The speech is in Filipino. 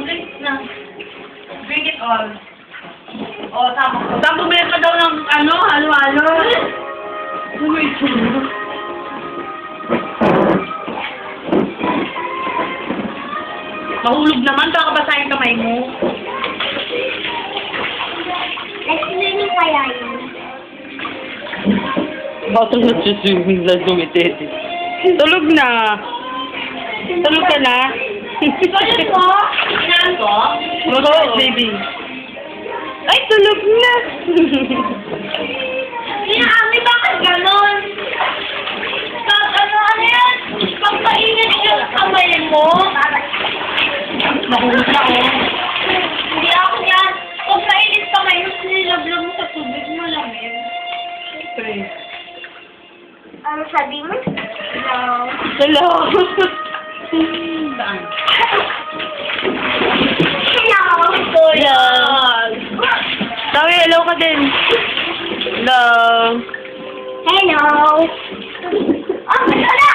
Drink na. Drink it all. O, tama. Tapos bumili ka daw ng ano, halo-halo. Ano ito? Mahulog naman, baka basahin kamay mo. Nag-swimming kaya yun. Baka nagsuswimming lang dumitete. Tulog na. Tulog ka na. Tulog mo? Inaan ko? Oo, baby. Ay, tulog na. Inaami, bakit ganon? Ano yan? Pagpainit yung kamay mo? Mahulog na ako. Hindi ako yan. Pagpainit kamay mo, sinilablag mo sa tubig mo lang yun. Ano sabi mo? Hello. Hello. Saan? Hello. Hello. Sabi, hello ka din. Hello. Hello. Oh, wala!